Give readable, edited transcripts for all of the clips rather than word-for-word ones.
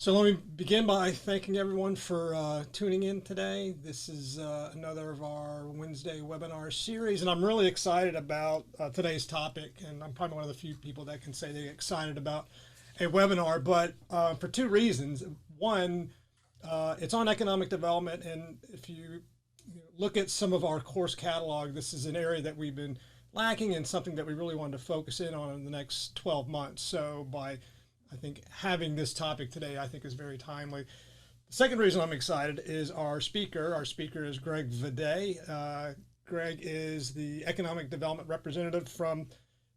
So let me begin by thanking everyone for tuning in today. This is another of our Wednesday webinar series, and I'm really excited about today's topic. And I'm probably one of the few people that can say they're excited about a webinar, but for two reasons. One, it's on economic development, and if you look at some of our course catalog, this is an area that we've been lacking and something that we really wanted to focus in on in the next 12 months. So by I think having this topic today, I think is very timely. The second reason I'm excited is our speaker. Our speaker is Greg Viday. Greg is the Economic Development Representative from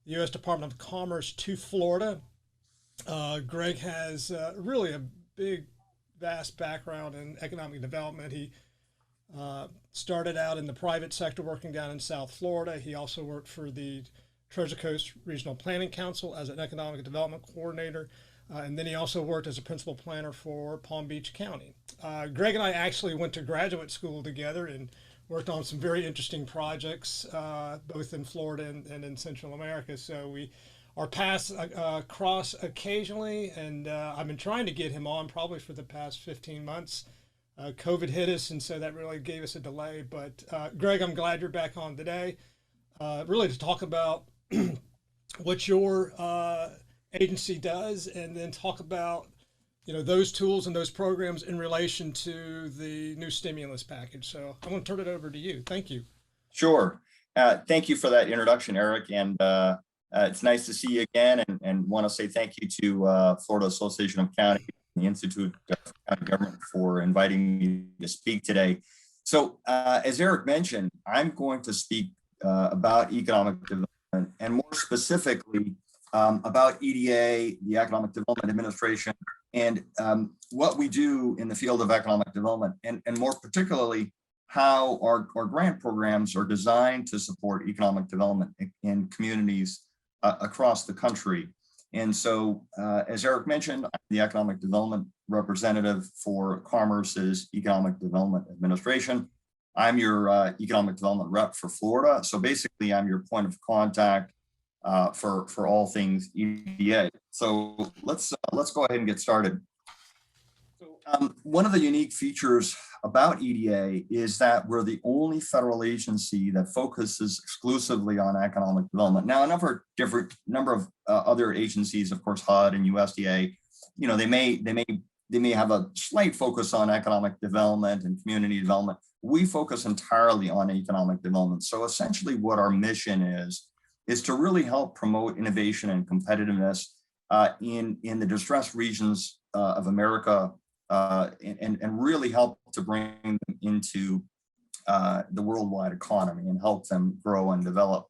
the U.S. Department of Commerce to Florida. Greg has really a big, vast background in economic development. He started out in the private sector working down in South Florida. He also worked for the Treasure Coast Regional Planning Council as an economic development coordinator. And then he also worked as a principal planner for Palm Beach County. Greg and I actually went to graduate school together and worked on some very interesting projects, both in Florida and in Central America. So our paths cross occasionally, and I've been trying to get him on probably for the past 15 months. COVID hit us, and so that really gave us a delay. But Greg, I'm glad you're back on today, really to talk about what your agency does, and then talk about those tools and those programs in relation to the new stimulus package. So I'm going to turn it over to you. Thank you. Sure. Thank you for that introduction, Eric. And it's nice to see you again, and want to say thank you to Florida Association of Counties and the Institute of County Government for inviting me to speak today. So as Eric mentioned, I'm going to speak about economic development, and more specifically about EDA, the Economic Development Administration, and what we do in the field of economic development, and more particularly how our grant programs are designed to support economic development in communities across the country. And so, as Eric mentioned, I'm the Economic Development Representative for Commerce's Economic Development Administration. I'm your Economic Development Rep for Florida. So basically, I'm your point of contact for all things EDA. So let's go ahead and get started. So one of the unique features about EDA is that we're the only federal agency that focuses exclusively on economic development. Now, a number of other agencies, of course, HUD and USDA, they may have a slight focus on economic development and community development. We focus entirely on economic development. So essentially, what our mission is to really help promote innovation and competitiveness in the distressed regions of America, and really help to bring them into the worldwide economy and help them grow and develop.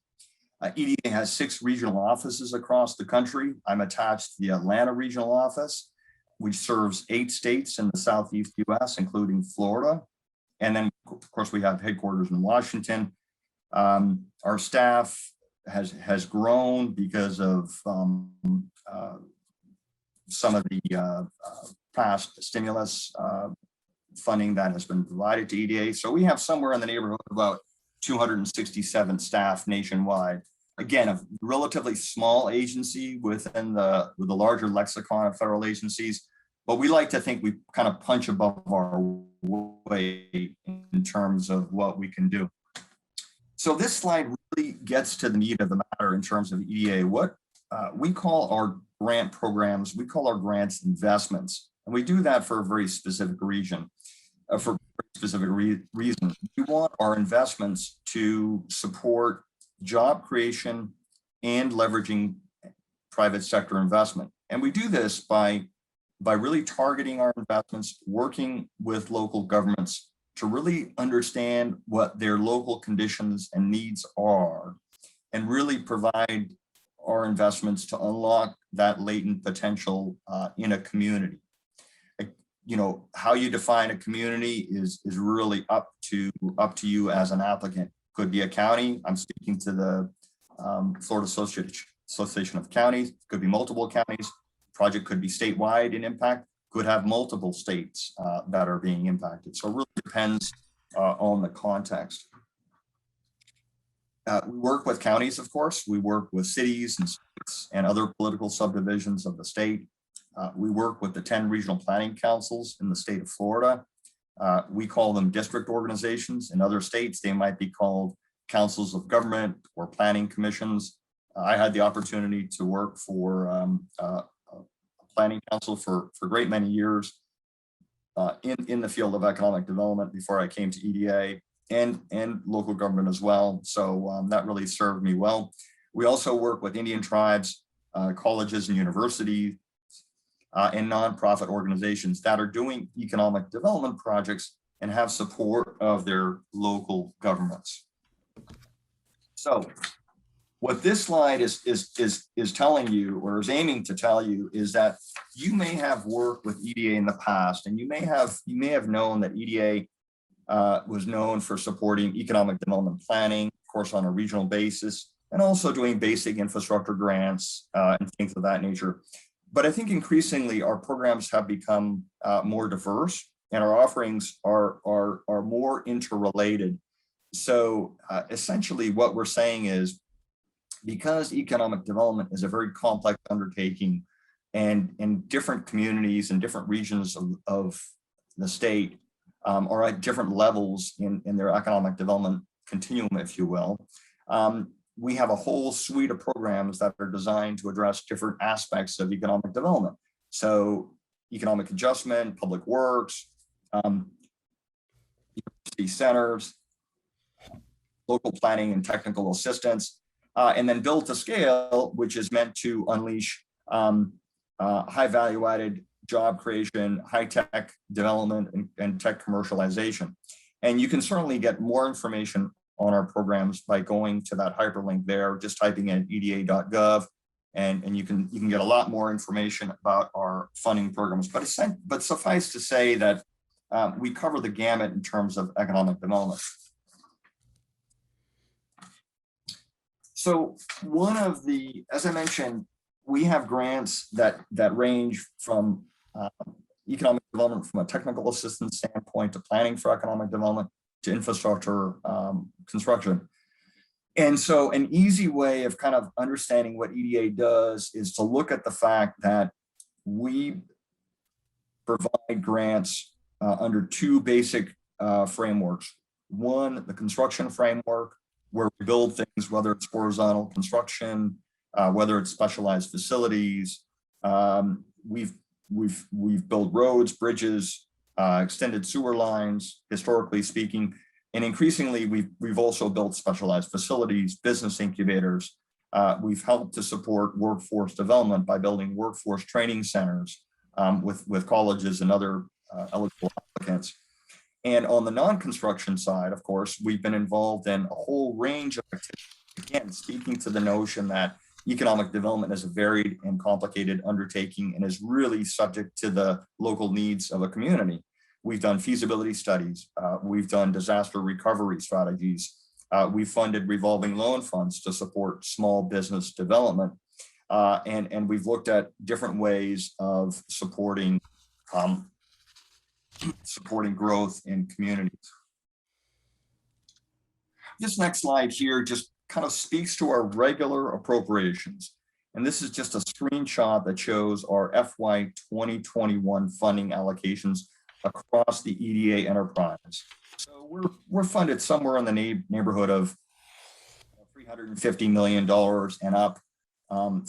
EDA has 6 regional offices across the country. I'm attached to the Atlanta regional office, which serves 8 states in the Southeast US, including Florida. And then, of course, we have headquarters in Washington. Our staff has grown because of some of the past stimulus funding that has been provided to EDA. So we have somewhere in the neighborhood of about 267 staff nationwide. Again, a relatively small agency within the larger lexicon of federal agencies, but we like to think we kind of punch above our weight in terms of what we can do. So this slide really gets to the meat of the matter in terms of EDA. What we call our grant programs, we call our grants investments, and we do that for a very specific reason. We want our investments to support job creation and leveraging private sector investment, and we do this by really targeting our investments, working with local governments to really understand what their local conditions and needs are, and really provide our investments to unlock that latent potential in a community. How you define a community is really up to you as an applicant. Could be a county. I'm speaking to the Florida Association of Counties. Could be multiple counties. Project could be statewide in impact. Could have multiple states that are being impacted. So it really depends on the context. We work with counties, of course. We work with cities and states and other political subdivisions of the state. We work with the 10 regional planning councils in the state of Florida. We call them district organizations. In other states, they might be called councils of government or planning commissions. I had the opportunity to work for a planning council for a great many years in the field of economic development before I came to EDA and local government as well. So that really served me well. We also work with Indian tribes, colleges and universities, and nonprofit organizations that are doing economic development projects and have support of their local governments. So what this slide is telling you, or is aiming to tell you, is that you may have worked with EDA in the past, and you may have known that EDA was known for supporting economic development planning, of course, on a regional basis, and also doing basic infrastructure grants and things of that nature. But I think increasingly our programs have become more diverse, and our offerings are more interrelated. So essentially what we're saying is, because economic development is a very complex undertaking, and in different communities and different regions of the state are at different levels in their economic development continuum, if you will, we have a whole suite of programs that are designed to address different aspects of economic development. So economic adjustment, public works, university centers, local planning and technical assistance, and then build to scale, which is meant to unleash high value added job creation, high tech development, and tech commercialization. And you can certainly get more information on our programs by going to that hyperlink there, just typing in eda.gov, and you can get a lot more information about our funding programs. But suffice to say that we cover the gamut in terms of economic development. So one of the, as I mentioned, we have grants that range from economic development from a technical assistance standpoint to planning for economic development to infrastructure construction. And so an easy way of kind of understanding what EDA does is to look at the fact that we provide grants under two basic frameworks. One, the construction framework, where we build things, whether it's horizontal construction, whether it's specialized facilities. We've built roads, bridges, extended sewer lines, historically speaking, and increasingly we've also built specialized facilities, business incubators. We've helped to support workforce development by building workforce training centers with colleges and other eligible applicants. And on the non-construction side, of course, we've been involved in a whole range of activities, again, speaking to the notion that economic development is a varied and complicated undertaking and is really subject to the local needs of a community. We've done feasibility studies. We've done disaster recovery strategies. We've funded revolving loan funds to support small business development. And we've looked at different ways of supporting growth in communities. This next slide here just kind of speaks to our regular appropriations. And this is just a screenshot that shows our FY 2021 funding allocations across the EDA enterprise. So we're funded somewhere in the neighborhood of $350 million and up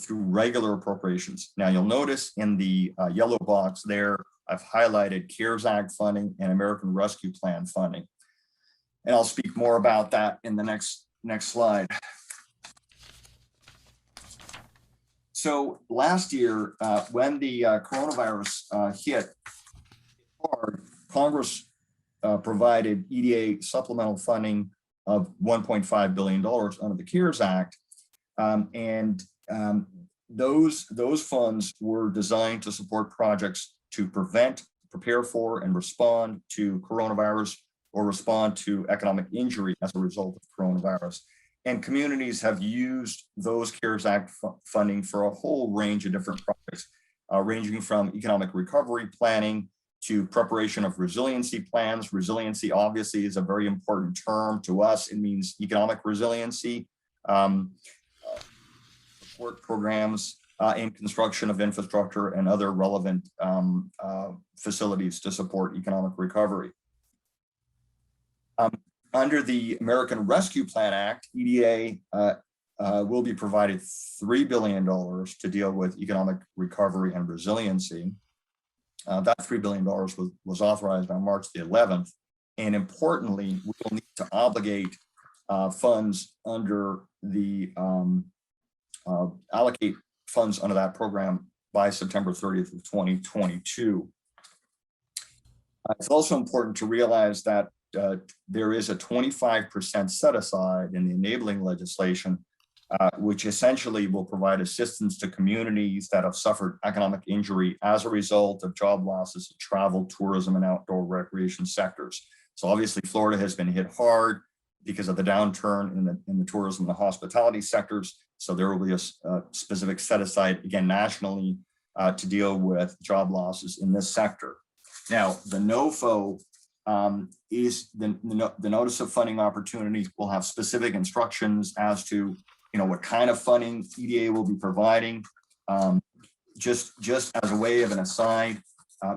through regular appropriations. Now you'll notice in the yellow box there, I've highlighted CARES Act funding and American Rescue Plan funding. And I'll speak more about that in the next slide. So last year, when the coronavirus hit hard, Congress provided EDA supplemental funding of $1.5 billion under the CARES Act. Those funds were designed to support projects to prevent, prepare for, and respond to coronavirus or respond to economic injury as a result of coronavirus. And communities have used those CARES Act funding for a whole range of different projects, ranging from economic recovery planning to preparation of resiliency plans. Resiliency obviously is a very important term to us. It means economic resiliency, support programs in construction of infrastructure and other relevant facilities to support economic recovery. Under the American Rescue Plan Act, EDA will be provided $3 billion to deal with economic recovery and resiliency. That $3 billion was authorized on March the 11th. And importantly, we will need to obligate funds under the allocate funds under that program by September 30th of 2022. It's also important to realize that there is a 25% set aside in the enabling legislation, which essentially will provide assistance to communities that have suffered economic injury as a result of job losses in travel, tourism, and outdoor recreation sectors. So obviously, Florida has been hit hard because of the downturn in the tourism and the hospitality sectors. So there will be a specific set aside, again, nationally to deal with job losses in this sector. Now, the NOFO is the Notice of Funding Opportunity will have specific instructions as to what kind of funding EDA will be providing. Just as a way of an aside,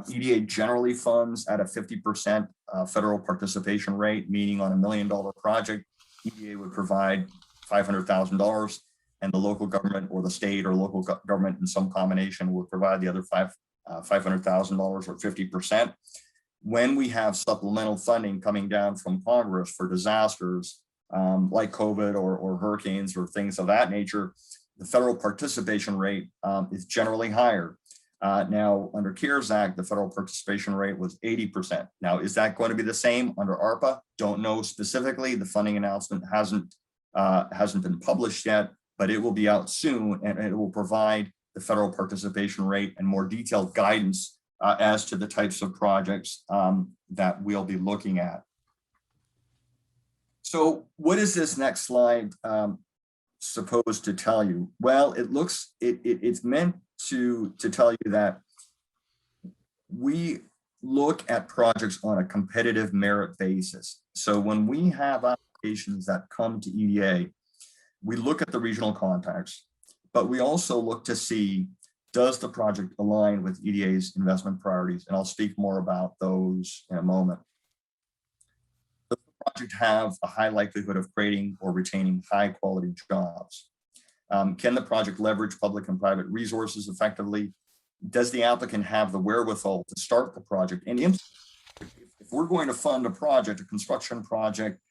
EDA generally funds at a 50% federal participation rate, meaning on $1 million project, EDA would provide $500,000, and the local government or the state or local government in some combination would provide the other $500,000 or 50%. When we have supplemental funding coming down from Congress for disasters like COVID or hurricanes or things of that nature, the federal participation rate is generally higher. Now, under CARES Act, the federal participation rate was 80%. Now, is that going to be the same under ARPA? Don't know specifically. The funding announcement hasn't been published yet, but it will be out soon, and it will provide the federal participation rate and more detailed guidance as to the types of projects that we'll be looking at. So what is this next slide supposed to tell you? Well, it's meant to tell you that we look at projects on a competitive merit basis. So when we have applications that come to EDA, we look at the regional context, but we also look to see, does the project align with EDA's investment priorities? And I'll speak more about those in a moment. Does the project have a high likelihood of creating or retaining high quality jobs? Can the project leverage public and private resources effectively? Does the applicant have the wherewithal to start the project? And if we're going to fund a project, a construction project,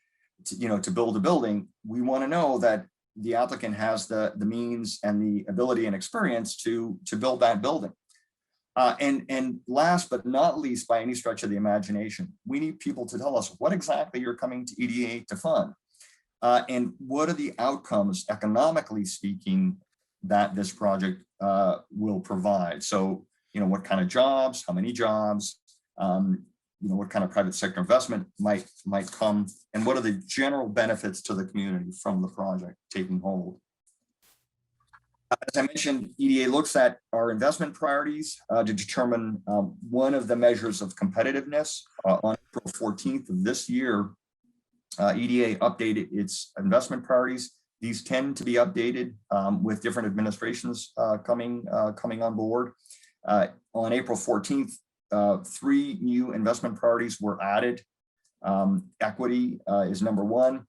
to build a building, we want to know that the applicant has the means and the ability and experience to build that building. And last but not least, by any stretch of the imagination, we need people to tell us what exactly you're coming to EDA to fund. And what are the outcomes, economically speaking, that this project will provide? So, what kind of jobs, how many jobs, what kind of private sector investment might come, and what are the general benefits to the community from the project taking hold? As I mentioned, EDA looks at our investment priorities to determine one of the measures of competitiveness. On April 14th of this year, EDA updated its investment priorities. These tend to be updated with different administrations coming on board. On April 14th, 3 new investment priorities were added. Equity is number 1.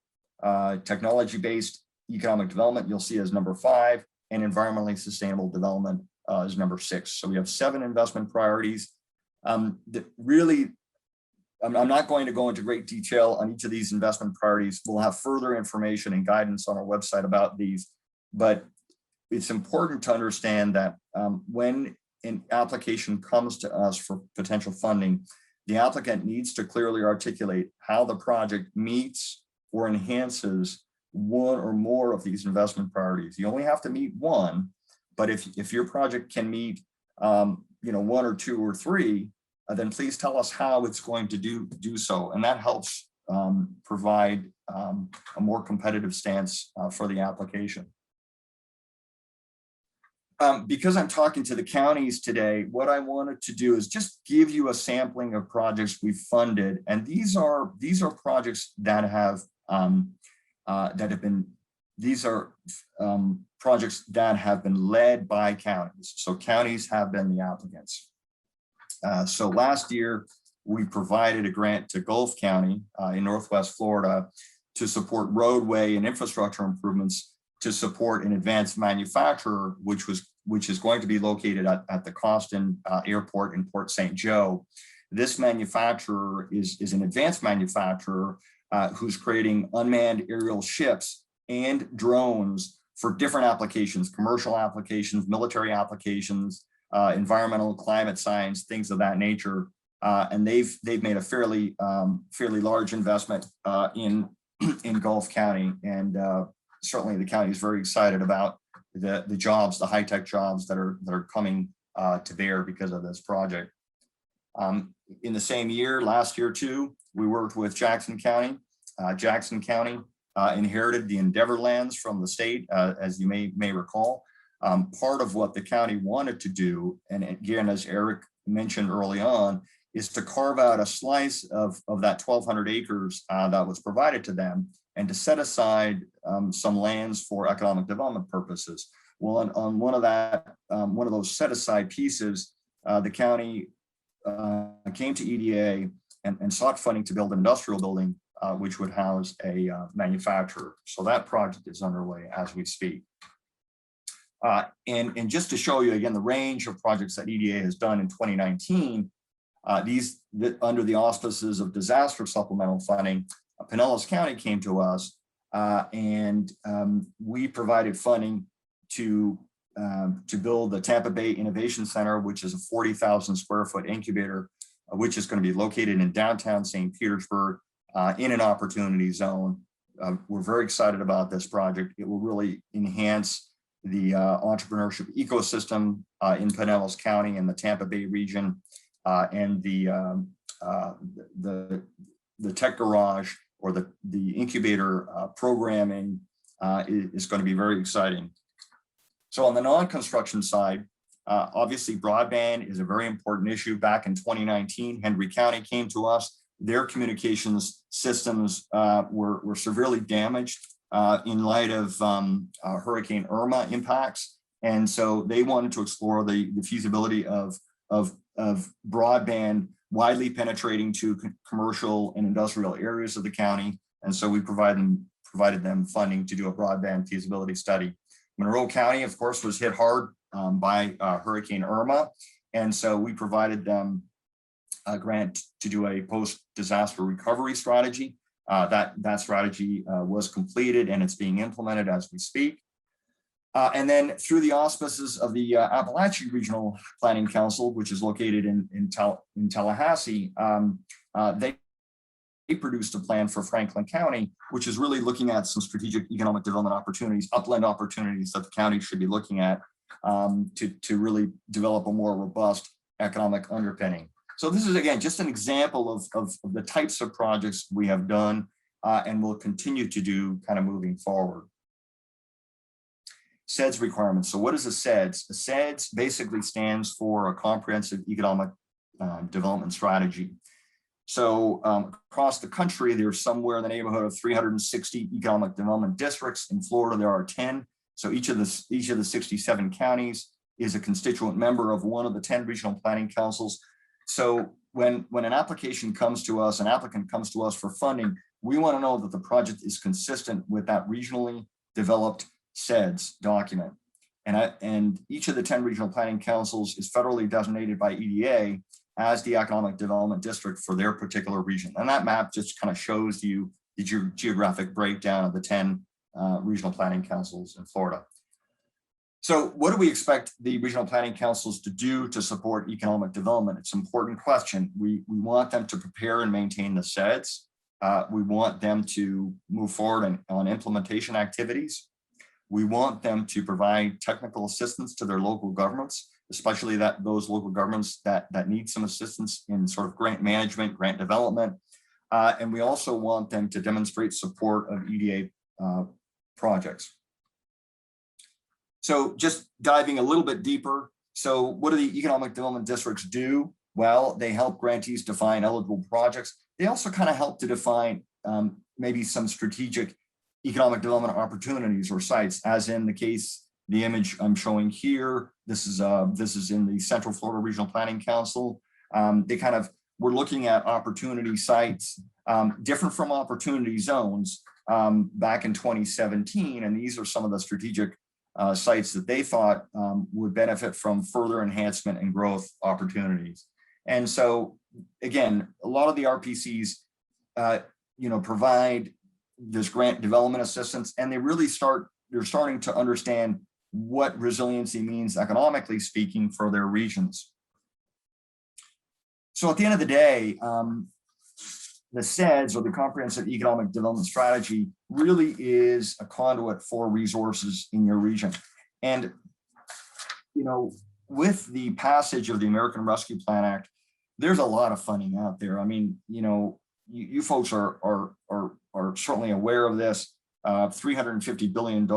Technology-based economic development, you'll see, as number 5, and environmentally sustainable development is number 6. So we have 7 investment priorities. Really, I'm not going to go into great detail on each of these investment priorities. We'll have further information and guidance on our website about these, but it's important to understand that when an application comes to us for potential funding, the applicant needs to clearly articulate how the project meets or enhances one or more of these investment priorities. You only have to meet one, but if your project can meet 1 or 2 or 3, then please tell us how it's going to do so. And that helps provide a more competitive stance for the application. Because I'm talking to the counties today, what I wanted to do is just give you a sampling of projects we've funded. And these are projects that have been these are projects that have been led by counties. So counties have been the applicants. So last year, we provided a grant to Gulf County in Northwest Florida to support roadway and infrastructure improvements to support an advanced manufacturer, which is going to be located at the Costin Airport in Port St. Joe. This manufacturer is an advanced manufacturer who's creating unmanned aerial ships and drones for different applications, commercial applications, military applications, environmental, climate science, things of that nature. And they've made a fairly large investment in Gulf County, and certainly the county is very excited about the jobs, the high-tech jobs that are coming to bear because of this project. In the same year, last year too, we worked with Jackson County. Jackson County inherited the Endeavor lands from the state, as you may recall. Part of what the county wanted to do, and again, as Eric mentioned early on, is to carve out a slice of that 1,200 acres that was provided to them, and to set aside some lands for economic development purposes. Well, on one of those set aside pieces, the county came to EDA and sought funding to build an industrial building, which would house a manufacturer. So that project is underway as we speak. And just to show you again the range of projects that EDA has done in 2019, under the auspices of disaster supplemental funding, Pinellas County came to us and we provided funding to build the Tampa Bay Innovation Center, which is a 40,000 square foot incubator, which is going to be located in downtown St. Petersburg in an opportunity zone. We're very excited about this project. It will really enhance the entrepreneurship ecosystem in Pinellas County and the Tampa Bay region, and the tech garage or the incubator programming is going to be very exciting. So on the non-construction side, obviously broadband is a very important issue. Back in 2019, Henry County came to us. Their communications systems were severely damaged in light of Hurricane Irma impacts. And so they wanted to explore the feasibility of broadband widely penetrating to commercial and industrial areas of the county. And so we provided them funding to do a broadband feasibility study. Monroe County, of course, was hit hard by Hurricane Irma. And so we provided them a grant to do a post-disaster recovery strategy. That strategy was completed and it's being implemented as we speak. And then through the auspices of the Appalachian Regional Planning Council, which is located in Tallahassee, they produced a plan for Franklin County, which is really looking at some strategic economic development opportunities, upland opportunities that the county should be looking at to really develop a more robust economic underpinning. So this is, again, just an example of the types of projects we have done and will continue to do kind of moving forward. CEDS requirements. So what is a CEDS? A CEDS basically stands for a comprehensive economic development strategy. So across the country, there's somewhere in the neighborhood of 360 economic development districts. In Florida, there are 10. So each of the 67 counties is a constituent member of one of the 10 regional planning councils. So when an application comes to us, an applicant comes to us for funding, we want to know that the project is consistent with that regionally developed CEDS document. And each of the 10 regional planning councils is federally designated by EDA as the economic development district for their particular region. And that map just kind of shows you the geographic breakdown of the 10 regional planning councils in Florida. So what do we expect the regional planning councils to do to support economic development? It's an important question. We want them to prepare and maintain the CEDS. We want them to move forward on implementation activities. We want them to provide technical assistance to their local governments, especially those local governments that need some assistance in sort of grant management, grant development. And we also want them to demonstrate support of EDA projects. So just diving a little bit deeper. So what do the economic development districts do? Well, they help grantees define eligible projects. They also kind of help to define maybe some strategic economic development opportunities or sites, as in the case, the image I'm showing here. This is in the Central Florida Regional Planning Council. We're looking at opportunity sites, different from opportunity zones back in 2017. And these are some of the strategic sites that they thought would benefit from further enhancement and growth opportunities. And so, again, a lot of the RPCs, provide this grant development assistance, and they're starting to understand what resiliency means economically speaking for their regions. So at the end of the day, the CEDS, or the Comprehensive Economic Development Strategy, really is a conduit for resources in your region. And, with the passage of the American Rescue Plan Act, there's a lot of funding out there. I mean, you folks are certainly aware of this. $350 billion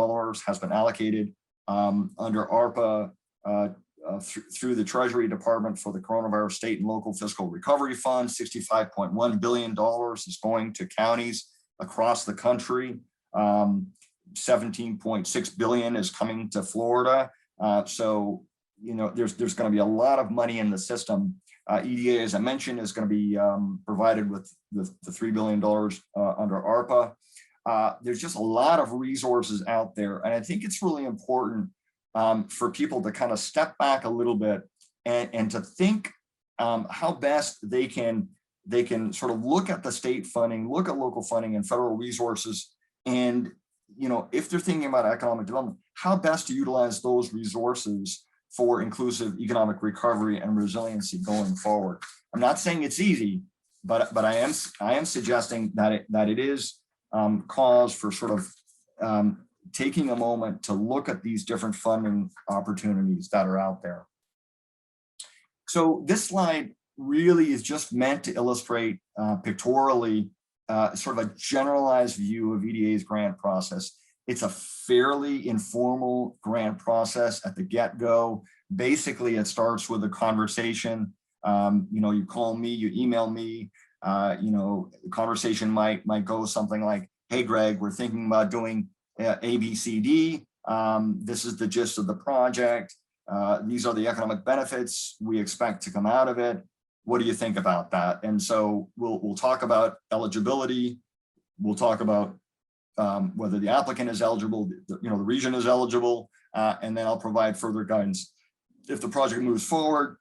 has been allocated under ARPA through the Treasury Department for the Coronavirus State and Local Fiscal Recovery Fund. $65.1 billion is going to counties across the country. 17.6 billion is coming to Florida. So, there's going to be a lot of money in the system. EDA, as I mentioned, is going to be provided with the $3 billion under ARPA. There's just a lot of resources out there. And I think it's really important for people to kind of step back a little bit and to think how best they can sort of look at the state funding, look at local funding and federal resources. And, if they're thinking about economic development, how best to utilize those resources for inclusive economic recovery and resiliency going forward. I'm not saying it's easy, but I am suggesting that it is cause for sort of taking a moment to look at these different funding opportunities that are out there. So this slide really is just meant to illustrate pictorially sort of a generalized view of EDA's grant process. It's a fairly informal grant process at the get-go. Basically, it starts with a conversation. You call me, you email me. The conversation might go something like, "Hey, Greg, we're thinking about doing A, B, C, D. This is the gist of the project. These are the economic benefits we expect to come out of it. What do you think about that?" And so we'll talk about eligibility. We'll talk about whether the applicant is eligible, the region is eligible, and then I'll provide further guidance. If the project moves forward,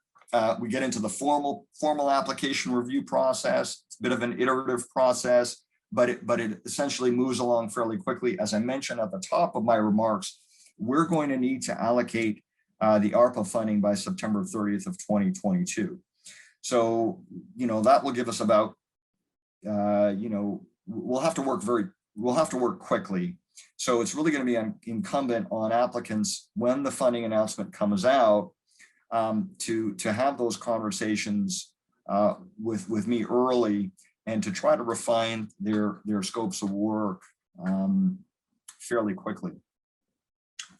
we get into the formal application review process. It's a bit of an iterative process, but it essentially moves along fairly quickly. As I mentioned at the top of my remarks, we're going to need to allocate the ARPA funding by September 30th of 2022. So, that will give us about, we'll have to work quickly. So it's really going to be incumbent on applicants when the funding announcement comes out to have those conversations with me early and to try to refine their scopes of work fairly quickly.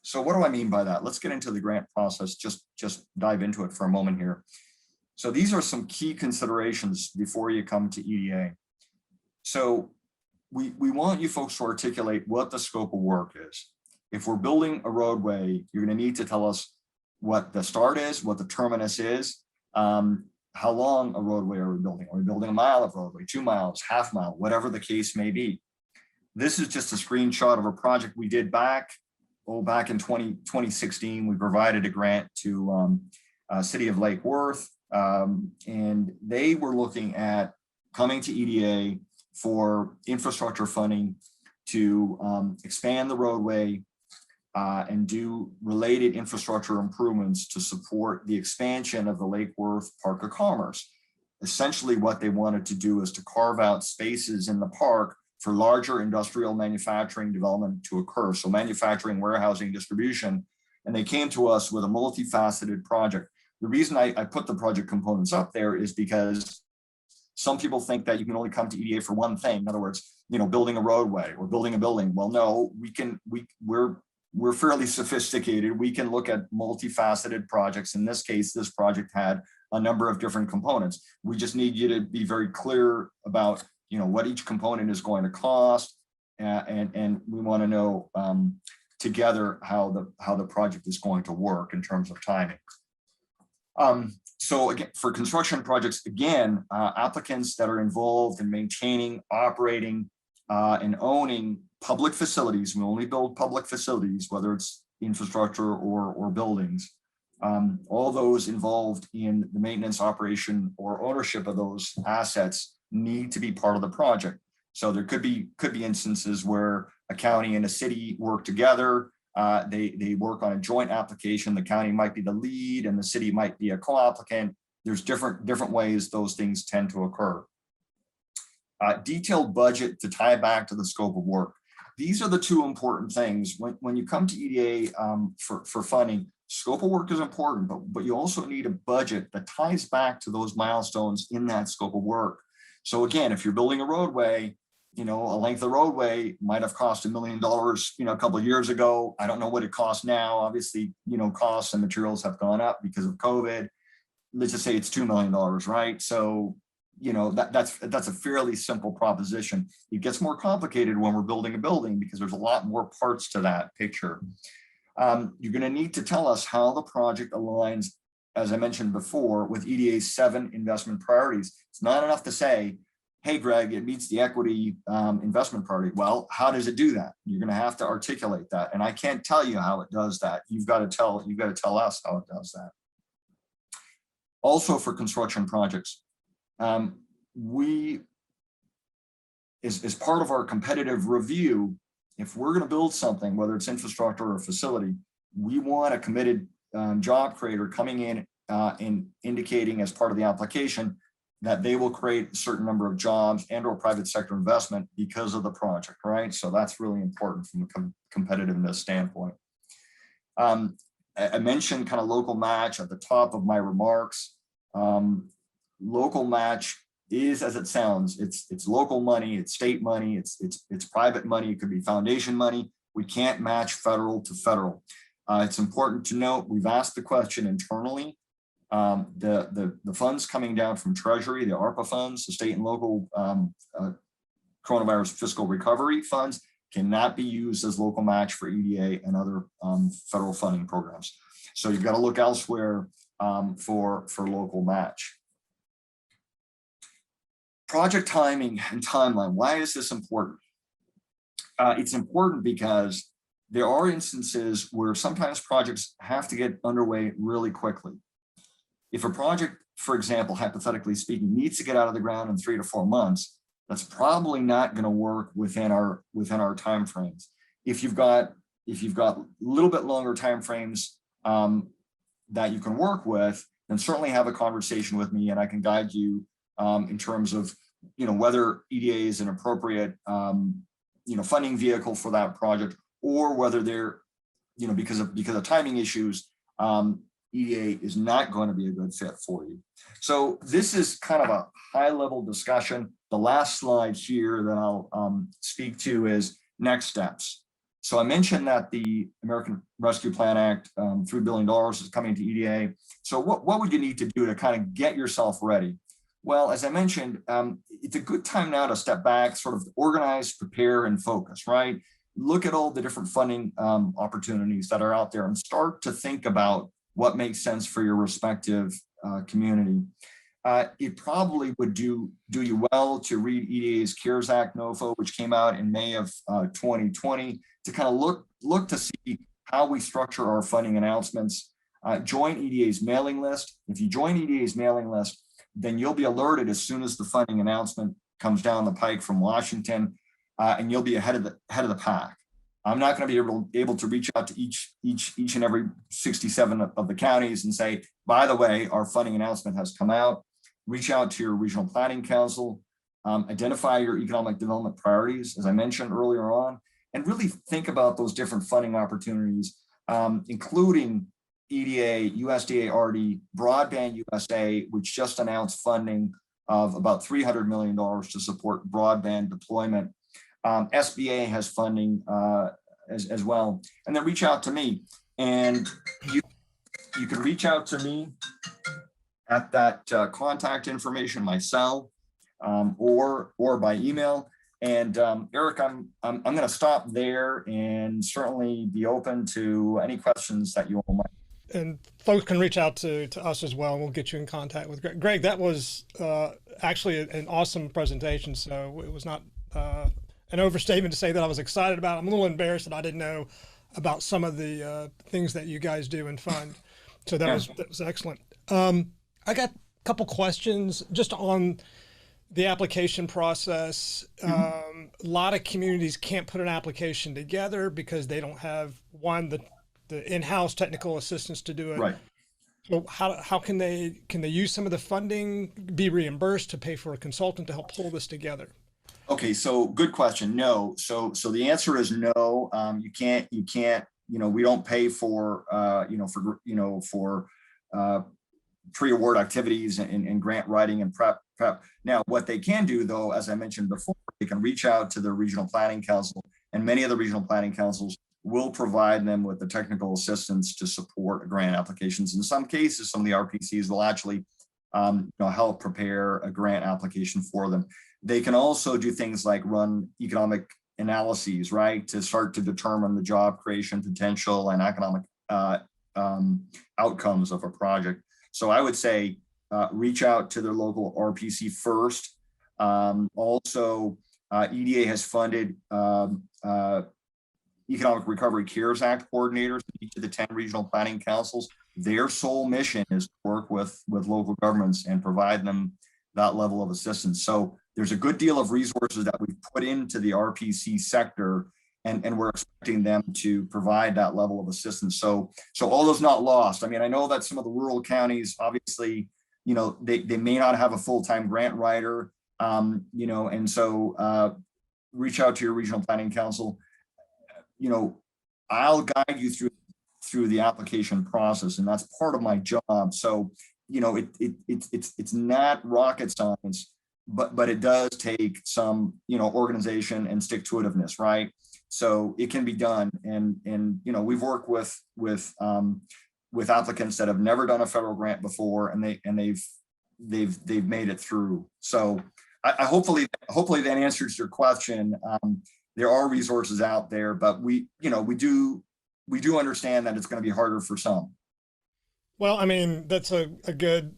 So what do I mean by that? Let's get into the grant process, just dive into it for a moment here. So these are some key considerations before you come to EDA. So we want you folks to articulate what the scope of work is. If we're building a roadway, you're going to need to tell us what the start is, what the terminus is, how long a roadway are we building? Are we building a mile of roadway, 2 miles, half mile, whatever the case may be? This is just a screenshot of a project we did back in 2016. We provided a grant to City of Lake Worth, and they were looking at coming to EDA for infrastructure funding to expand the roadway and do related infrastructure improvements to support the expansion of the Lake Worth Park of Commerce. Essentially, what they wanted to do is to carve out spaces in the park for larger industrial manufacturing development to occur. So manufacturing, warehousing, distribution, and they came to us with a multifaceted project. The reason I put the project components up there is because some people think that you can only come to EDA for one thing. In other words, building a roadway or building a building. Well, no, we're fairly sophisticated. We can look at multifaceted projects. In this case, this project had a number of different components. We just need you to be very clear about what each component is going to cost, and we want to know together how the project is going to work in terms of timing. So again, for construction projects, again, applicants that are involved in maintaining, operating, and owning public facilities, we only build public facilities, whether it's infrastructure or buildings, all those involved in the maintenance, operation, or ownership of those assets need to be part of the project. So there could be instances where a county and a city work together. They work on a joint application. The county might be the lead and the city might be a co-applicant. There's different ways those things tend to occur. Detailed budget to tie back to the scope of work. These are the two important things. When you come to EDA for funding, scope of work is important, but you also need a budget that ties back to those milestones in that scope of work. So again, if you're building a roadway, a length of roadway might have cost $1 million, a couple of years ago. I don't know what it costs now. Obviously, costs and materials have gone up because of COVID. Let's just say it's $2 million, right? So, that's a fairly simple proposition. It gets more complicated when we're building a building because there's a lot more parts to that picture. You're going to need to tell us how the project aligns, as I mentioned before, with EDA's 7 investment priorities. It's not enough to say, hey, Greg, it meets the equity investment priority. Well, how does it do that? You're going to have to articulate that. And I can't tell you how it does that. You've got to tell us how it does that. Also for construction projects, we, as part of our competitive review, if we're going to build something, whether it's infrastructure or a facility, we want a committed job creator coming in and indicating as part of the application that they will create a certain number of jobs and or private sector investment because of the project, right? So that's really important from a competitiveness standpoint. I mentioned kind of local match at the top of my remarks. Local match is, as it sounds, it's local money, it's state money, it's private money, it could be foundation money. We can't match federal to federal. It's important to note, we've asked the question internally. The funds coming down from Treasury, the ARPA funds, the state and local coronavirus fiscal recovery funds cannot be used as local match for EDA and other federal funding programs. So you've got to look elsewhere for local match. Project timing and timeline. Why is this important? It's important because there are instances where sometimes projects have to get underway really quickly. If a project, for example, hypothetically speaking, needs to get out of the ground in 3 to 4 months, that's probably not going to work within our timeframes. If you've got a little bit longer timeframes that you can work with, then certainly have a conversation with me, and I can guide you in terms of whether EDA is an appropriate funding vehicle for that project, or whether they're because of timing issues, EDA is not going to be a good fit for you. So this is kind of a high-level discussion. The last slide here that I'll speak to is next steps. So I mentioned that the American Rescue Plan Act, $3 billion is coming to EDA. So what would you need to do to kind of get yourself ready? Well, as I mentioned, it's a good time now to step back, sort of organize, prepare, and focus, right? Look at all the different funding opportunities that are out there and start to think about what makes sense for your respective community. It probably would do you well to read EDA's CARES Act NOFO, which came out in May of 2020, to kind of look to see how we structure our funding announcements. Join EDA's mailing list. If you join EDA's mailing list, then you'll be alerted as soon as the funding announcement comes down the pike from Washington, and you'll be ahead of the pack. I'm not going to be able to reach out to each and every 67 of the counties and say, by the way, our funding announcement has come out. Reach out to your regional planning council, identify your economic development priorities, as I mentioned earlier on, and really think about those different funding opportunities, including EDA, USDA RD, Broadband USA, which just announced funding of about $300 million to support broadband deployment. SBA has funding as well. And then reach out to me. And you can reach out to me at that contact information, my cell, or by email. And Eric, I'm going to stop there and certainly be open to any questions that you all might. And folks can reach out to us as well, and we'll get you in contact with Greg. Greg, that was actually an awesome presentation. So it was not an overstatement to say that I was excited about it. I'm a little embarrassed that I didn't know about some of the things that you guys do and fund. So that was excellent. I got a couple questions just on the application process. A lot of communities can't put an application together because they don't have the in-house technical assistance to do it. Right. So how can they use some of the funding, be reimbursed to pay for a consultant to help pull this together? Okay, so good question. No, so the answer is no. You can't. We don't pay for pre-award activities and grant writing and prep. Now, what they can do, though, as I mentioned before, they can reach out to the regional planning council, and many of the regional planning councils will provide them with the technical assistance to support grant applications. In some cases, some of the RPCs will actually help prepare a grant application for them. They can also do things like run economic analyses, right, to start to determine the job creation potential and economic outcomes of a project. So I would say reach out to their local RPC first. Also, EDA has funded Economic Recovery CARES Act coordinators in each of the 10 regional planning councils. Their sole mission is to work with local governments and provide them that level of assistance. So there's a good deal of resources that we've put into the RPC sector, and we're expecting them to provide that level of assistance. So all those not lost. I mean, I know that some of the rural counties, obviously, they may not have a full-time grant writer, and so reach out to your regional planning council. I'll guide you through the application process, and that's part of my job. So, it's not rocket science, but it does take some, organization and stick-to-itiveness, right? So it can be done, and we've worked with applicants that have never done a federal grant before, and they've made it through. So I hopefully that answers your question. There are resources out there, but we do understand that it's going to be harder for some. Well, I mean, that's a good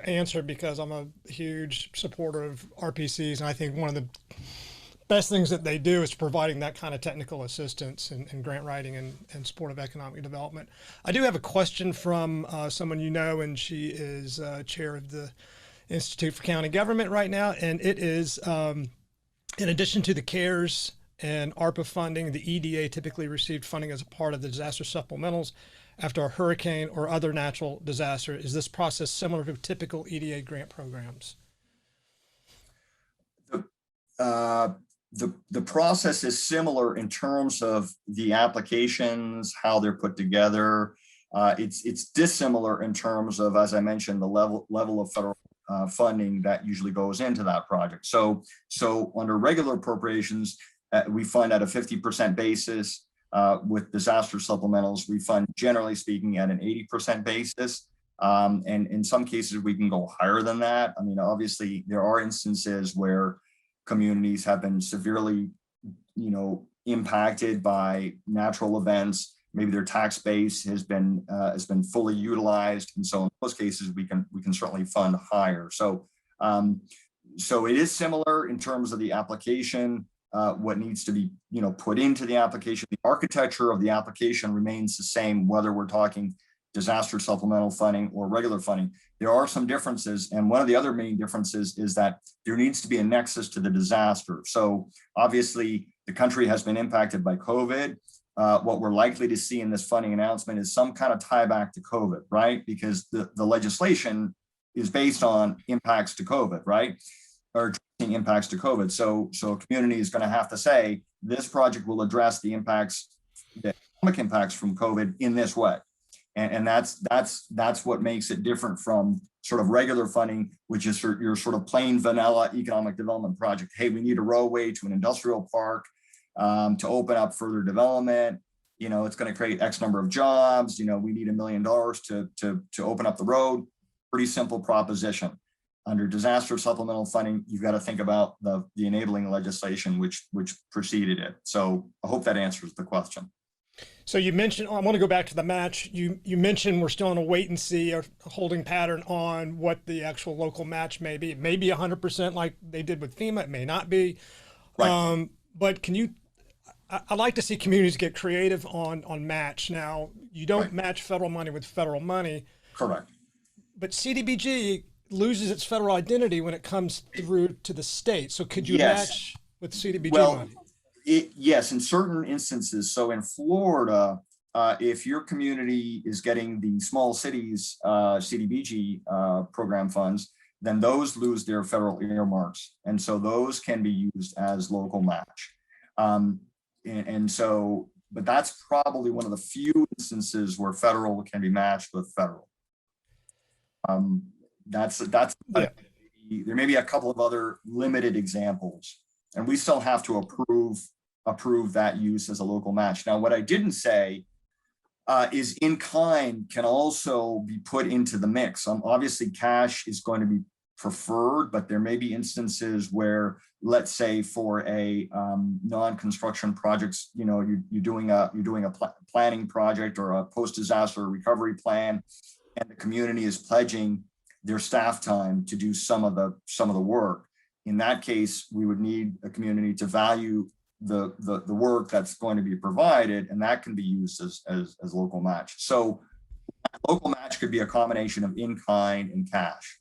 answer, because I'm a huge supporter of RPCs, and I think one of the best things that they do is providing that kind of technical assistance and grant writing and support of economic development. I do have a question from someone and she is chair of the Institute for County Government right now, and it is, in addition to the CARES and ARPA funding, the EDA typically received funding as a part of the disaster supplementals after a hurricane or other natural disaster. Is this process similar to typical EDA grant programs? The process is similar in terms of the applications, how they're put together. It's dissimilar in terms of, as I mentioned, the level of federal funding that usually goes into that project. So under regular appropriations, we fund at a 50% basis. With disaster supplementals, we fund, generally speaking, at an 80% basis. And in some cases, we can go higher than that. I mean, obviously, there are instances where communities have been severely, impacted by natural events. Maybe their tax base has been fully utilized, and so in those cases, we can certainly fund higher. So it is similar in terms of the application. What needs to be put into the application. The architecture of the application remains the same, whether we're talking disaster supplemental funding or regular funding. There are some differences, and one of the other main differences is that there needs to be a nexus to the disaster. So obviously, the country has been impacted by COVID. What we're likely to see in this funding announcement is some kind of tie back to COVID, right? Because the legislation is based on impacts to COVID, right? Or impacts to COVID. So a community is going to have to say, this project will address the economic impacts from COVID in this way. And that's what makes it different from sort of regular funding, which is your sort of plain vanilla economic development project. Hey, we need a roadway to an industrial park to open up further development. It's going to create X number of jobs. We need $1 million to open up the road. Pretty simple proposition. under disaster supplemental funding, you've got to think about the enabling legislation which preceded it. So I hope that answers the question. So you mentioned, I want to go back to the match. You mentioned we're still in a wait and see or holding pattern on what the actual local match may be. It may be 100% like they did with FEMA. It may not be. Right. But I'd like to see communities get creative on match. Now, you don't match federal money with federal money. Correct. But CDBG loses its federal identity when it comes through to the state. So could you Yes. match with CDBG money? Yes, in certain instances. So in Florida, if your community is getting the small cities CDBG program funds, then those lose their federal earmarks. And so those can be used as local match. But that's probably one of the few instances where federal can be matched with federal. There may be a couple of other limited examples, and we still have to approve that use as a local match. Now, what I didn't say is in kind can also be put into the mix. Obviously, cash is going to be preferred, but there may be instances where, let's say, for a non-construction projects, you're doing a planning project or a post-disaster recovery plan, and the community is pledging their staff time to do some of the work. In that case, we would need a community to value the work that's going to be provided, and that can be used as local match. So local match could be a combination of in-kind and cash.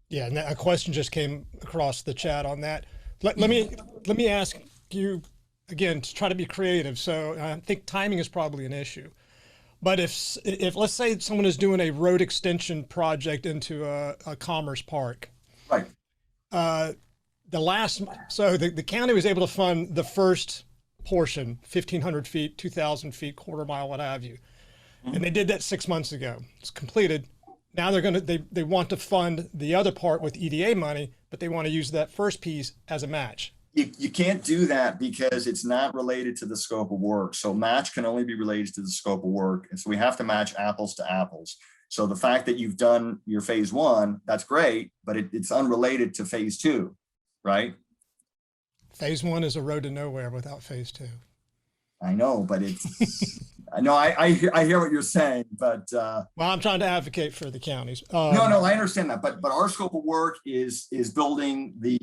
Yeah, and a question just came across the chat on that. Let me ask you again to try to be creative. So I think timing is probably an issue. But if let's say someone is doing a road extension project into a commerce park, right? The county was able to fund the first portion, 1,500 feet, 2,000 feet, quarter mile, what have you, and they did that 6 months ago. It's completed. Now they want to fund the other part with EDA money, but they want to use that first piece as a match. You can't do that because it's not related to the scope of work. So match can only be related to the scope of work. And so we have to match apples to apples. So the fact that you've done your phase one, that's great, but it's unrelated to phase two, right? Phase one is a road to nowhere without phase two. I know, but it's, I hear what you're saying, but. Well, I'm trying to advocate for the counties. No, I understand that, but our scope of work is building the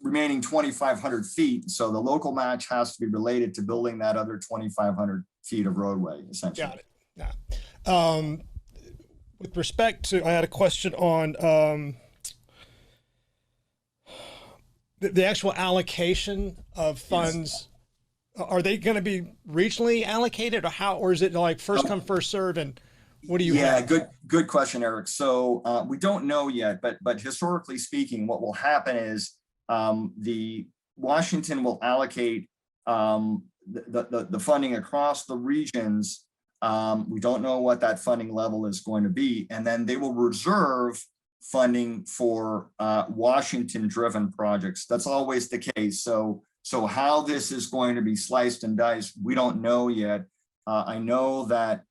remaining 2,500 feet. So the local match has to be related to building that other 2,500 feet of roadway, essentially. Got it. Yeah. With respect to, I had a question on the actual allocation of funds. Yes. Are they going to be regionally allocated, or is it like first come, first serve? And what do you have? Good question, Eric. So we don't know yet, but historically speaking, what will happen is the Washington will allocate the funding across the regions. We don't know what that funding level is going to be, and then they will reserve funding for Washington-driven projects. That's always the case. So how this is going to be sliced and diced, we don't know yet. I know that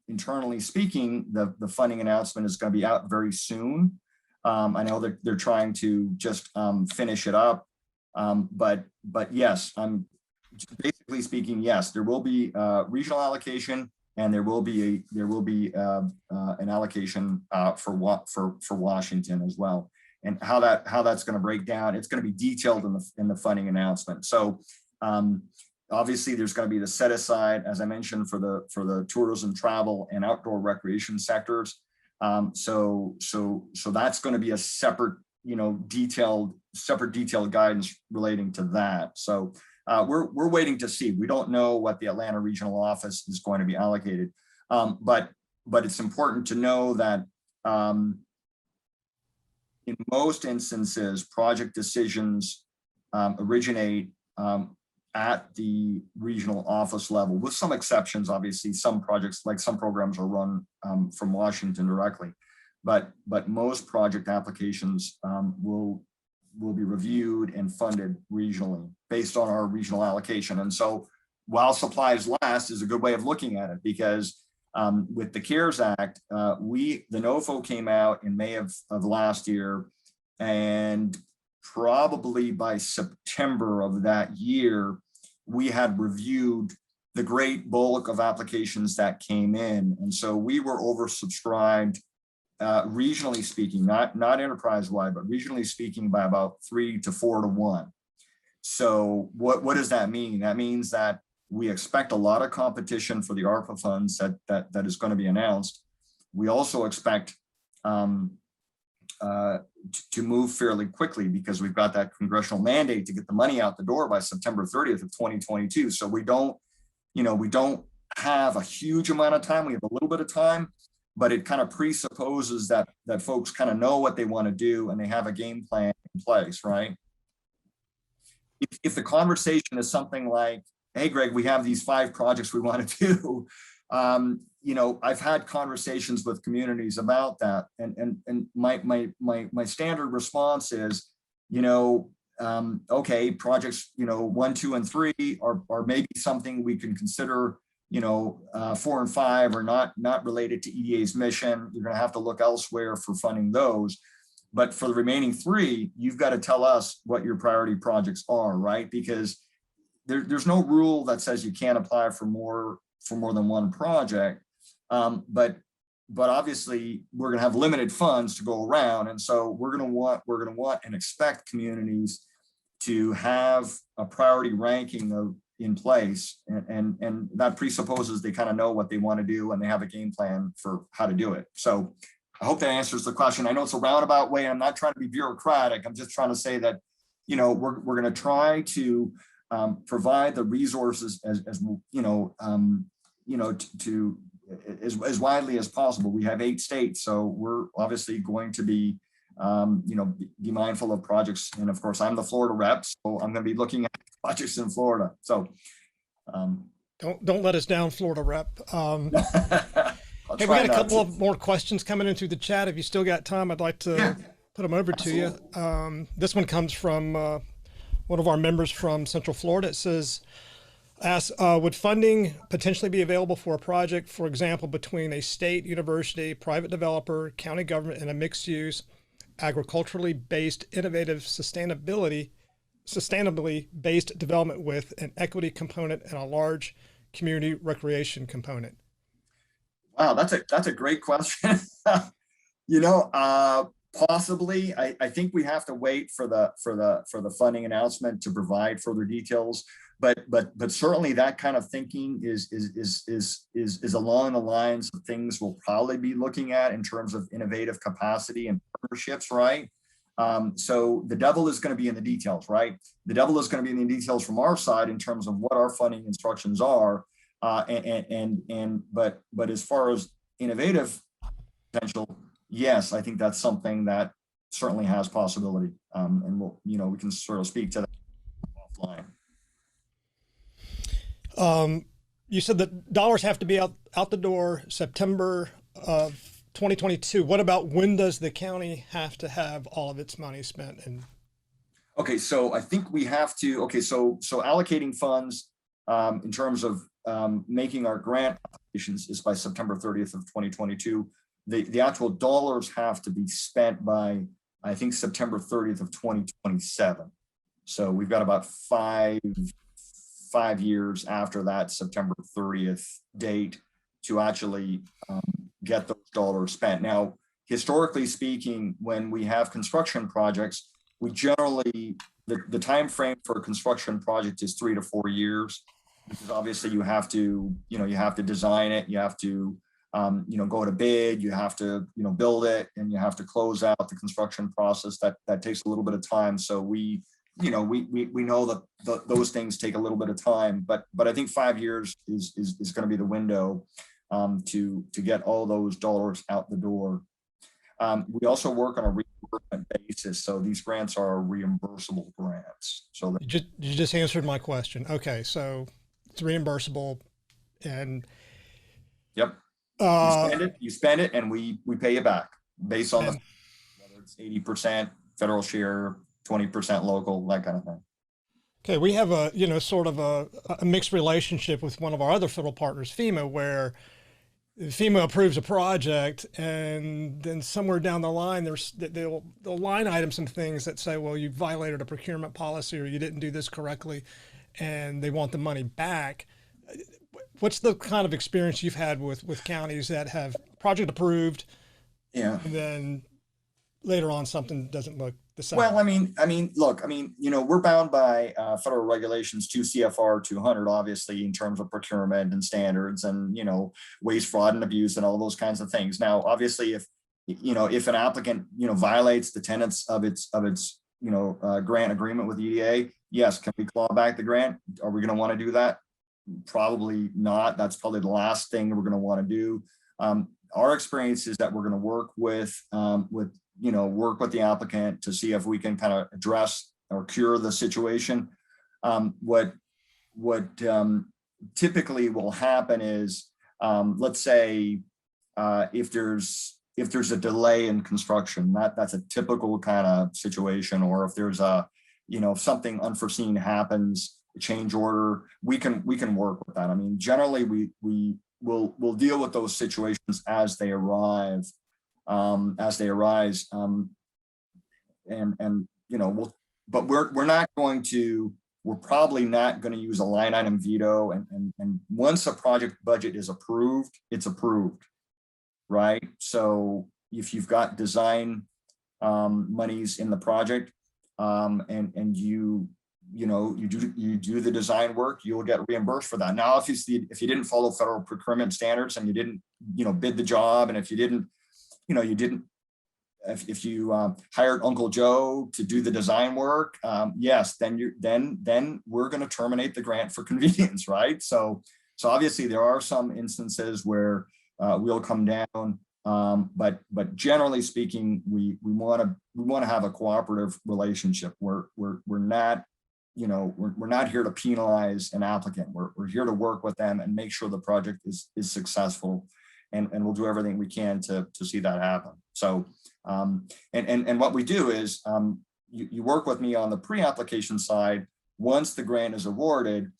internally speaking, the funding announcement is going to be out very soon. I know that they're trying to just finish it up, but yes, basically speaking, yes, there will be regional allocation, and there will be an allocation for Washington as well. And how that's going to break down, it's going to be detailed in the funding announcement. So obviously there's going to be the set aside, as I mentioned, for the tourism, travel, and outdoor recreation sectors. So that's going to be a separate, detailed guidance relating to that. So we're waiting to see. We don't know what the Atlanta Regional Office is going to be allocated, but it's important to know that in most instances, project decisions originate at the regional office level, with some exceptions. Obviously, some projects, like some programs, are run from Washington directly, but most project applications will be reviewed and funded regionally based on our regional allocation. And so while supplies last is a good way of looking at it, because With the CARES Act, the NOFO came out in May of last year, and probably by September of that year, we had reviewed the great bulk of applications that came in. And so we were oversubscribed, regionally speaking, not enterprise-wide, but regionally speaking, by about 3 to 4 to 1. So what does that mean? That means that we expect a lot of competition for the ARPA funds that is going to be announced. We also expect to move fairly quickly because we've got that congressional mandate to get the money out the door by September 30th of 2022. So we don't have a huge amount of time. We have a little bit of time, but it kind of presupposes that folks kind of know what they want to do and they have a game plan in place, right? If the conversation is something like, hey, Greg, we have these 5 projects we want to do. I've had conversations with communities about that. And my standard response is, okay, projects, 1, 2, and 3 are maybe something we can consider, 4 and 5 are not related to EDA's mission. You're going to have to look elsewhere for funding those. But for the remaining 3, you've got to tell us what your priority projects are, right? Because there's no rule that says you can't apply for more than one project. But obviously we're going to have limited funds to go around. And so we're going to want and expect communities to have a priority ranking in place. And that presupposes they kind of know what they want to do and they have a game plan for how to do it. So I hope that answers the question. I know it's a roundabout way. I'm not trying to be bureaucratic. I'm just trying to say that, we're going to try to provide the resources as widely as possible. We have 8 states, so we're obviously going to be, be mindful of projects. And of course, I'm the Florida rep, so I'm going to be looking at projects in Florida. So don't let us down, Florida rep. Hey, we got a couple of more questions coming in through the chat. If you still got time, I'd like to put them over to you. This one comes from one of our members from Central Florida. It says, would funding potentially be available for a project, for example, between a state, university, private developer, county government, and a mixed-use, agriculturally based, innovative, sustainably based development with an equity component and a large community recreation component? Wow, that's a great question. Possibly. I think we have to wait for the funding announcement to provide further details. But certainly that kind of thinking is along the lines of things we'll probably be looking at in terms of innovative capacity and partnerships, right? So the devil is going to be in the details, right? The devil is going to be in the details from our side in terms of what our funding instructions are. But as far as innovative potential, yes, I think that's something that certainly has possibility. And we can sort of speak to that offline. You said that dollars have to be out the door September of 2022. What about when does the county have to have all of its money spent? Okay, so I think we have to, so allocating funds in terms of making our grant applications is by September 30th of 2022. The actual dollars have to be spent by, I think, September 30th of 2027. So we've got about five years after that September 30th date to actually get those dollars spent. Now, historically speaking, when we have construction projects, we generally, the time frame for a construction project is 3 to 4 years, because obviously you have to design it, you have to go to bid, you have to build it, and you have to close out the construction process. That takes a little bit of time. So we know that those things take a little bit of time, but I think 5 years is going to be the window to get all those dollars out the door. We also work on a reimbursement basis, so these grants are reimbursable grants. So you just answered my question. Okay, so it's reimbursable, and yep, you spend it, and we pay you back based on whether it's 80% federal share, 20% local, that kind of thing. Okay, we have a sort of a mixed relationship with one of our other federal partners, FEMA, where FEMA approves a project, and then somewhere down the line, they'll line item some things that say, well, you violated a procurement policy or you didn't do this correctly, and they want the money back. What's the kind of experience you've had with counties that have project approved, Yeah. and then later on something doesn't look the same? Well, look, we're bound by federal regulations 2 CFR 200, obviously, in terms of procurement and standards and, waste, fraud, and abuse and all those kinds of things. Now, obviously, if an applicant, violates the tenets of its grant agreement with EDA, yes, can we claw back the grant? Are we going to want to do that? Probably not. That's probably the last thing we're going to want to do. Our experience is that we're going to work with the applicant to see if we can kind of address or cure the situation. What typically will happen is, let's say if there's a delay in construction, that's a typical kind of situation, or if there's something unforeseen happens, a change order, we can work with that. Generally we'll deal with those situations as they arise. But we're probably not going to use a line item veto. And once a project budget is approved, it's approved, right? So if you've got design monies in the project, and you do the design work, you'll get reimbursed for that. Now, if you didn't follow federal procurement standards and you didn't, bid the job, and if you didn't, if you hired Uncle Joe to do the design work, yes, then we're going to terminate the grant for convenience, right? So obviously there are some instances where we'll come down, but generally speaking, we want to have a cooperative relationship. We're not here to penalize an applicant. We're here to work with them and make sure the project is successful, and we'll do everything we can to see that happen. So, and what we do is, you work with me on the pre-application side. Once the grant is awarded,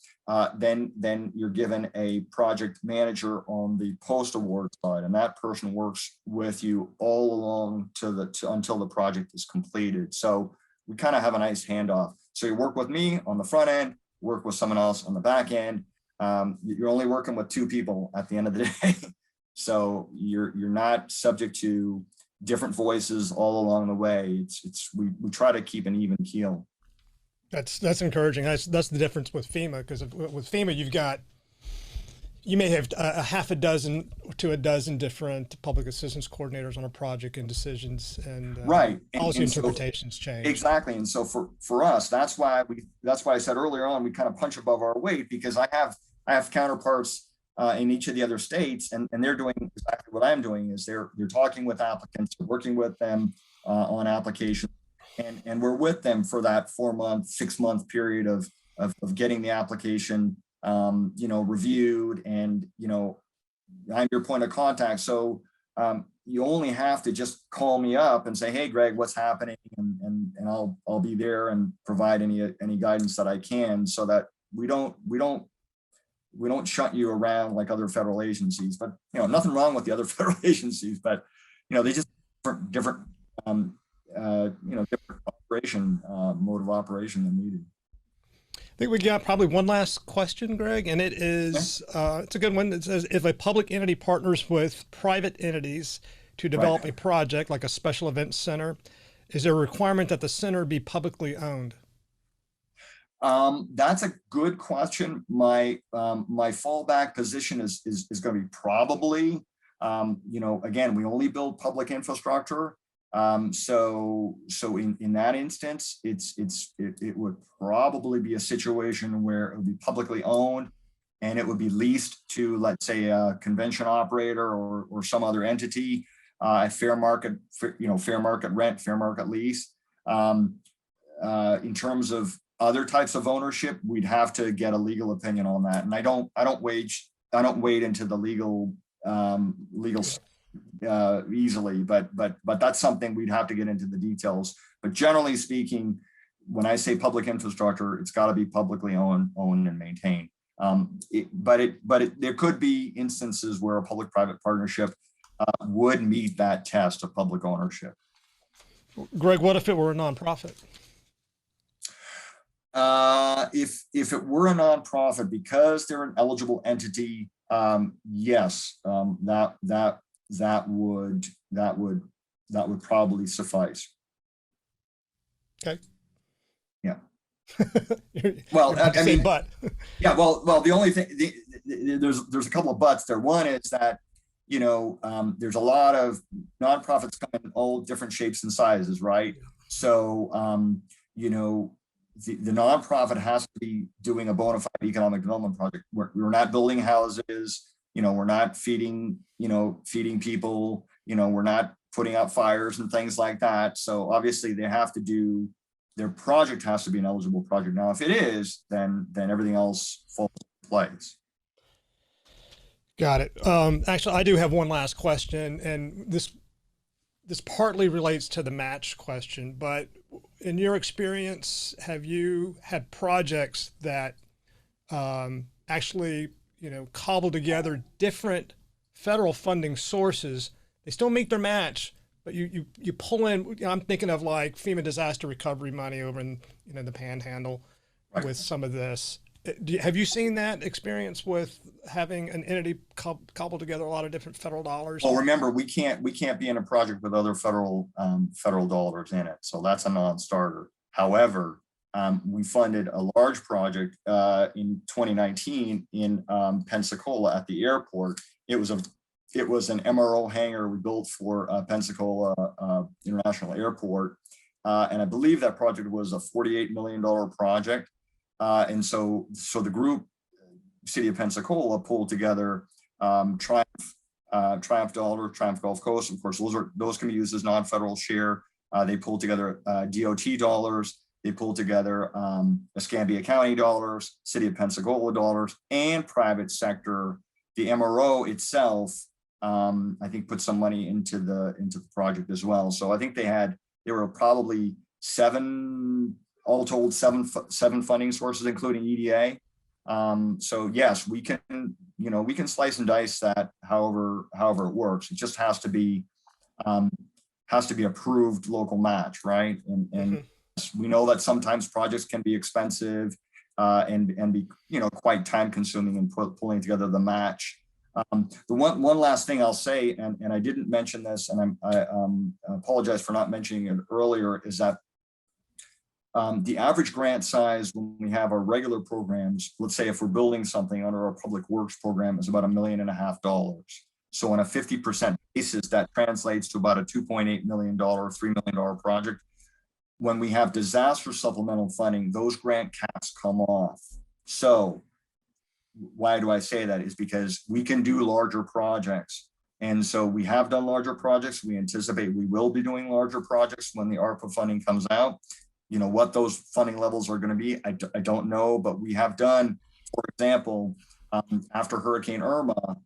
then you're given a project manager on the post-award side, and that person works with you all along until the project is completed. So we kind of have a nice handoff. So you work with me on the front end, work with someone else on the back end. You're only working with 2 people at the end of the day. So you're not subject to different voices all along the way. We try to keep an even keel. That's encouraging. That's the difference with FEMA, because with FEMA you may have a half a dozen to a dozen different public assistance coordinators on a project, and decisions and right, policy interpretations change. Exactly. And so for us, that's why I said earlier on, we kind of punch above our weight, because I have counterparts in each of the other states, and they're doing exactly what I'm doing. Is they're talking with applicants, working with them on applications, and we're with them for that 4-month, 6-month period of getting the application reviewed, and I'm your point of contact. So you only have to just call me up and say, hey Greg, what's happening, and I'll be there and provide any guidance that I can, so that we don't shut you around like other federal agencies. But nothing wrong with the other federal agencies, but they just different different operation mode of operation than we do. I think we got probably one last question, Greg, and it is, it's a good one. It says, if a public entity partners with private entities to develop a project like a special event center, is there a requirement that the center be publicly owned? That's a good question. My fallback position is going to be probably, again, we only build public infrastructure. So in that instance, it would probably be a situation where it would be publicly owned, and it would be leased to, let's say, a convention operator or some other entity at fair market rent, fair market lease. In terms of other types of ownership, we'd have to get a legal opinion on that, and I don't wade into the legal easily, but that's something we'd have to get into the details. But generally speaking, when I say public infrastructure, it's got to be publicly owned and maintained. There could be instances where a public-private partnership would meet that test of public ownership. Greg, what if it were a nonprofit? If it were a nonprofit, because they're an eligible entity, yes, that would probably suffice. Okay. Yeah. Well, I mean, but yeah. Well, the only thing, there's a couple of buts there. One is that, there's a lot of nonprofits come in all different shapes and sizes, right? So, the nonprofit has to be doing a bona fide economic development project. We're not building houses, we're not feeding people, we're not putting out fires and things like that. So obviously their project has to be an eligible project. Now, if it is, then everything else falls into place. Got it. Actually, I do have one last question, and this partly relates to the match question, but in your experience, have you had projects that actually, cobble together different federal funding sources? They still meet their match, but you pull in, I'm thinking of like FEMA disaster recovery money over in, the Panhandle with some of this. Have you seen that experience with having an entity cobble together a lot of different federal dollars? Well, remember, we can't be in a project with other federal dollars in it, so that's a non-starter. However, we funded a large project in 2019 in Pensacola at the airport. It was an MRO hangar we built for Pensacola International Airport, and I believe that project was a $48 million project. And so the group, City of Pensacola, pulled together Triumph Dollar, Triumph Gulf Coast. Of course, those can be used as non-federal share. They pulled together DOT dollars. They pulled together Escambia County dollars, City of Pensacola dollars, and private sector. The MRO itself, I think, put some money into the project as well. So I think there were probably all told, seven funding sources, including EDA. So yes, we can slice and dice that however it works. It just has to be approved local match, right? And we know that sometimes projects can be expensive and be quite time consuming in pulling together the match. The one last thing I'll say, and I didn't mention this, and I apologize for not mentioning it earlier, is that the average grant size when we have our regular programs, let's say if we're building something under our public works program, is about $1.5 million. So on a 50% basis, that translates to about a $2.8 million, $3 million project. When we have disaster supplemental funding, those grant caps come off. So why do I say that? Is because we can do larger projects. And so we have done larger projects. We anticipate we will be doing larger projects when the ARPA funding comes out. What those funding levels are going to be, I don't know, but we have done, for example, after Hurricane Irma,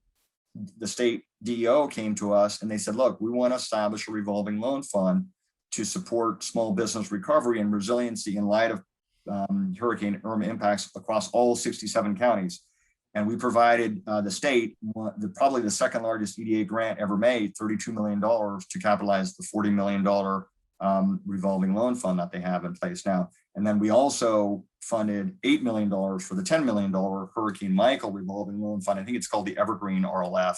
the state DEO came to us and they said, look, we want to establish a revolving loan fund to support small business recovery and resiliency in light of Hurricane Irma impacts across all 67 counties. And we provided the state probably the second largest EDA grant ever made, $32 million, to capitalize the $40 million revolving loan fund that they have in place now. And then we also funded $8 million for the $10 million Hurricane Michael revolving loan fund. I think it's called the Evergreen RLF.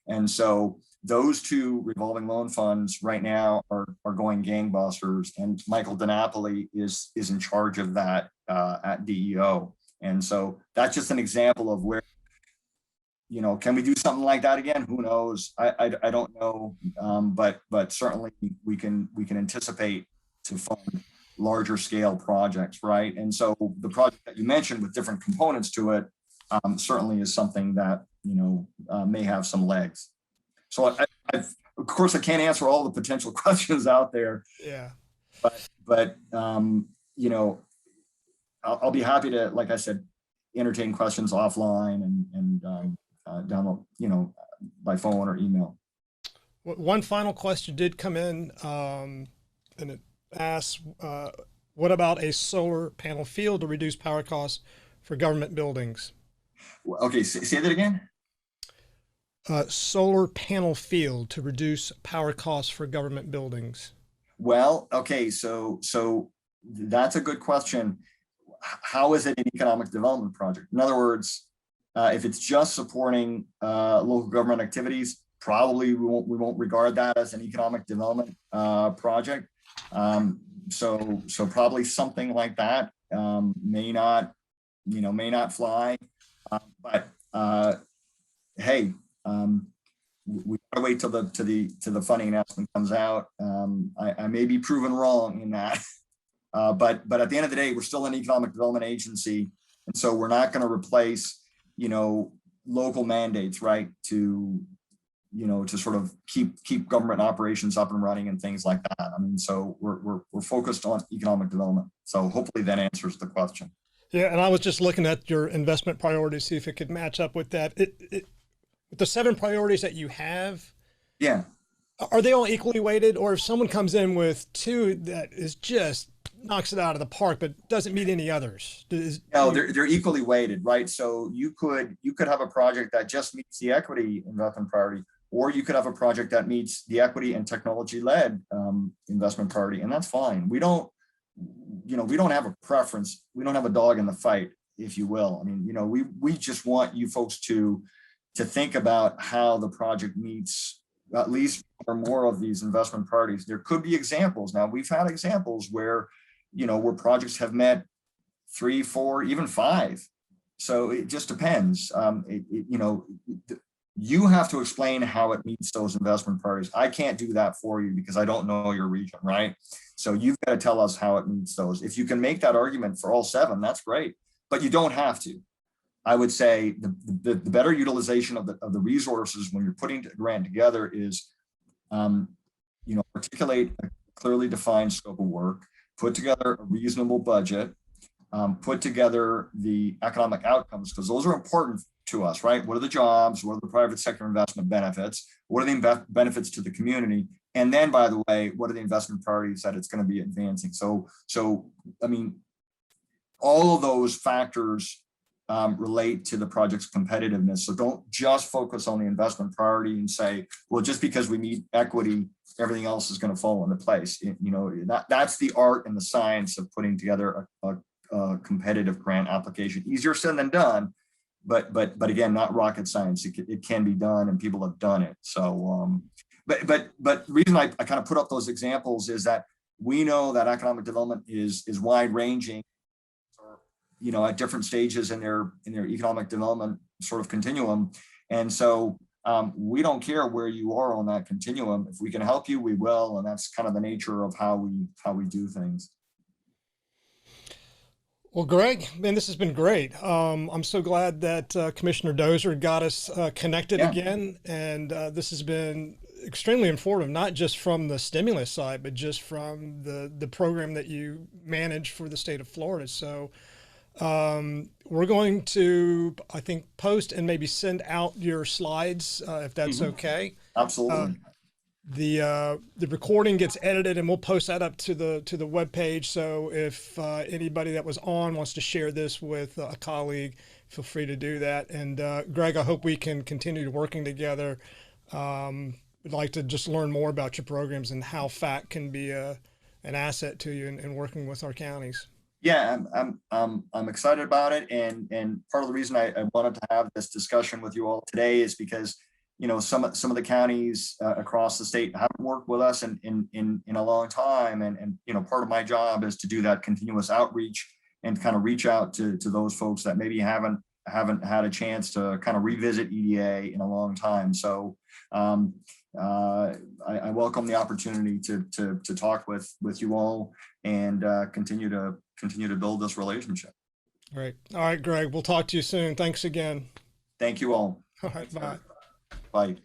And so those two revolving loan funds right now are going gangbusters, and Michael DiNapoli is in charge of that at DEO. And so that's just an example of where, can we do something like that again? Who knows? I don't know, but certainly we can anticipate to fund larger scale projects, right? And so the project that you mentioned with different components to it certainly is something that may have some legs. So of course I can't answer all the potential questions out there. Yeah. But I'll be happy to, like I said, entertain questions offline and download, by phone or email. One final question did come in, and it asks, what about a solar panel field to reduce power costs for government buildings? Okay, say that again. Solar panel field to reduce power costs for government buildings. Well, okay, so that's a good question. How is it an economic development project? In other words, if it's just supporting local government activities, probably we won't regard that as an economic development project. So probably something like that may not fly. But hey, we gotta wait till the funding announcement comes out. I may be proven wrong in that. But at the end of the day, we're still an economic development agency, and so we're not going to replace, local mandates, right? To sort of keep government operations up and running and things like that. I mean, so we're focused on economic development. So hopefully that answers the question. Yeah, and I was just looking at your investment priorities, see if it could match up with that. With the 7 priorities that you have, Yeah. are they all equally weighted, or if someone comes in with 2 that is just knocks it out of the park but doesn't meet any others? No, they're equally weighted, right? So you could have a project that just meets the equity investment priority, or you could have a project that meets the equity and technology-led investment priority, and that's fine. We don't have a preference. We don't have a dog in the fight, if you will. I mean, we just want you folks to think about how the project meets at least or more of these investment priorities. There could be examples. Now, we've had examples where projects have met 3, 4, even 5. So it just depends. You have to explain how it meets those investment priorities. I can't do that for you because I don't know your region, right? So you've got to tell us how it meets those. If you can make that argument for all 7, that's great, but you don't have to. I would say the better utilization of the resources when you're putting a grant together is, articulate a clearly defined scope of work, put together a reasonable budget, put together the economic outcomes, because those are important to us, right? What are the jobs? What are the private sector investment benefits? What are the benefits to the community? And then, by the way, what are the investment priorities that it's going to be advancing? So I mean, all of those factors relate to the project's competitiveness. So don't just focus on the investment priority and say, well, just because we meet equity, everything else is going to fall into place. That's the art and the science of putting together a competitive grant application. Easier said than done, but again, not rocket science. It can be done, and people have done it. So, but the reason I kind of put up those examples is that we know that economic development is wide ranging, at different stages in their economic development sort of continuum. And so we don't care where you are on that continuum. If we can help you, we will. And that's kind of the nature of how we do things. Well, Greg, man, this has been great. I'm so glad that Commissioner Dozier got us connected again. And this has been extremely informative, not just from the stimulus side, but just from the program that you manage for the state of Florida. So we're going to, I think, post and maybe send out your slides if that's okay. Absolutely. The recording gets edited, and we'll post that up to the webpage. So if anybody that was on wants to share this with a colleague, feel free to do that. And Greg, I hope we can continue working together. We'd like to just learn more about your programs and how FACT can be an asset to you in working with our counties. Yeah, I'm excited about it, and part of the reason I wanted to have this discussion with you all today is because some of the counties across the state haven't worked with us in a long time, and part of my job is to do that continuous outreach and kind of reach out to those folks that maybe haven't had a chance to kind of revisit EDA in a long time. So I welcome the opportunity to talk with you all and continue to build this relationship. Great. All right, Greg, we'll talk to you soon. Thanks again. Thank you all. All right, bye. Bye.